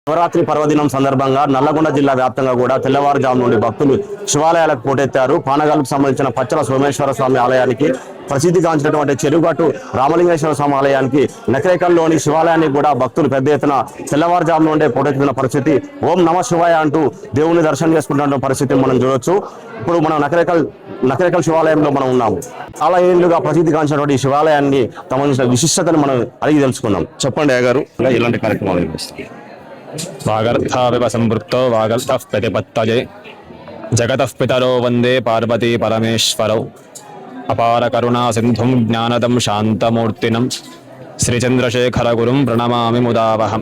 నవరాత్రి పర్వదినం సందర్భంగా నల్లగొండ జిల్లా వ్యాప్తంగా కూడా తెల్లవారుజాము నుండి భక్తులు శివాలయాలకు పోటెత్తారు. పానగల్కు సంబంధించిన పచ్చల సోమేశ్వర స్వామి ఆలయానికి, ప్రసిద్ధిగాంచినటువంటి చెరుగట్టు రామలింగేశ్వర స్వామి ఆలయానికి, నకరేకల్లోని శివాలయానికి కూడా భక్తులు పెద్ద ఎత్తున తెల్లవారుజాము నుండే పోటెత్తిన పరిస్థితి. ఓం నమ శివాయ అంటూ దేవుని దర్శనం చేసుకుంటున్న పరిస్థితి మనం చూడొచ్చు. ఇప్పుడు మనం నకరేకల్ శివాలయంలో మనం ఉన్నాము. చాలా ఏళ్లుగా ప్రసిద్ధిగాంచినటువంటి ఈ శివాలయాన్ని సంబంధించిన విశిష్టతను మనం అడిగి తెలుసుకుందాం. చెప్పండి అయ్యగారు, ఇలాంటి కార్యక్రమాలు నిర్వహిస్తాం. వాగర్థావివ సంవృక్తో వాగర్థః ప్రతిపత్తయే జగతః పితరో వందే పార్వతీ పరమేశ్వరౌ అపార కరుణా సింధుం జ్ఞానదం శాంతమూర్తినం శ్రీచంద్రశేఖర గురుం ప్రణమామి ముదావహం.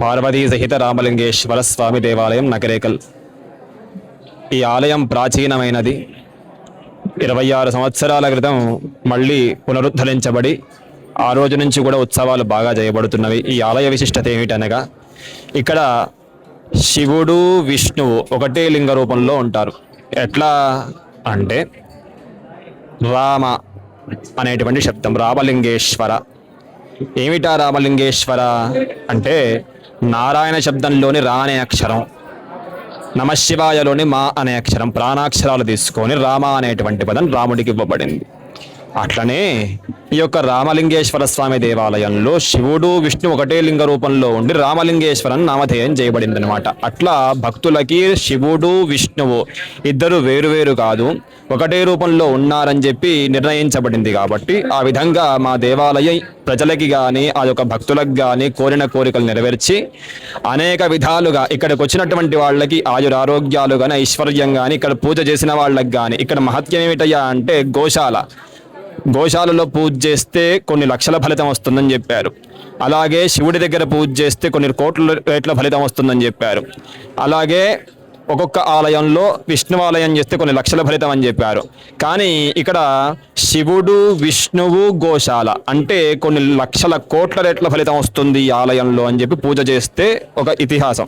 పార్వతీ సహిత రామలింగేశ్వర స్వామి దేవాలయం నకరేకల్. ఈ ఆలయం ప్రాచీనమైనది. 26 సంవత్సరాల క్రితం మళ్ళీ పునరుద్ధరించబడి ఆ రోజు నుంచి కూడా ఉత్సవాలు బాగా చేయబడుతున్నవి. ఈ ఆలయ విశిష్టత ఏమిటనగా, ఇక్కడ శివుడు విష్ణువు ఒకటే లింగ రూపంలో ఉంటారు. ఎట్లా అంటే రామ అనేటువంటి శబ్దం, రామలింగేశ్వర. ఏమిటా రామలింగేశ్వర అంటే నారాయణ శబ్దంలోని రా అనే అక్షరం, నమశివాయలోని మా అనే అక్షరం, ప్రాణాక్షరాలు తీసుకొని రామ అనేటువంటి పదం రాముడికి ఇవ్వబడింది. అట్లనే ఈ యొక్క రామలింగేశ్వర స్వామి దేవాలయంలో శివుడు విష్ణు ఒకటే లింగ రూపంలో ఉండి రామలింగేశ్వరం నామధేయం చేయబడింది అనమాట. అట్లా భక్తులకి శివుడు విష్ణువు ఇద్దరు వేరువేరు కాదు, ఒకటే రూపంలో ఉన్నారని చెప్పి నిర్ణయించబడింది. కాబట్టి ఆ విధంగా మా దేవాలయం ప్రజలకి కానీ ఆ యొక్క భక్తులకు కానీ కోరిన కోరికలు నెరవేర్చి అనేక విధాలుగా ఇక్కడికి వచ్చినటువంటి వాళ్ళకి ఆయురారోగ్యాలు కానీ ఐశ్వర్యం కానీ, ఇక్కడ పూజ చేసిన వాళ్ళకి కానీ. ఇక్కడ మహత్యం ఏమిటయ్యా అంటే గోశాలలో పూజ చేస్తే కొన్ని లక్షల ఫలితం వస్తుందని చెప్పారు. అలాగే శివుడి దగ్గర పూజ చేస్తే కొన్ని కోట్ల రేట్ల ఫలితం వస్తుందని చెప్పారు. అలాగే ఒక్కొక్క ఆలయంలో విష్ణువాలయం చేస్తే కొన్ని లక్షల ఫలితం అని చెప్పారు. కానీ ఇక్కడ శివుడు విష్ణువు గోశాల అంటే కొన్ని లక్షల కోట్ల రేట్ల ఫలితం వస్తుంది ఈ ఆలయంలో అని చెప్పి పూజ చేస్తే ఒక ఇతిహాసం.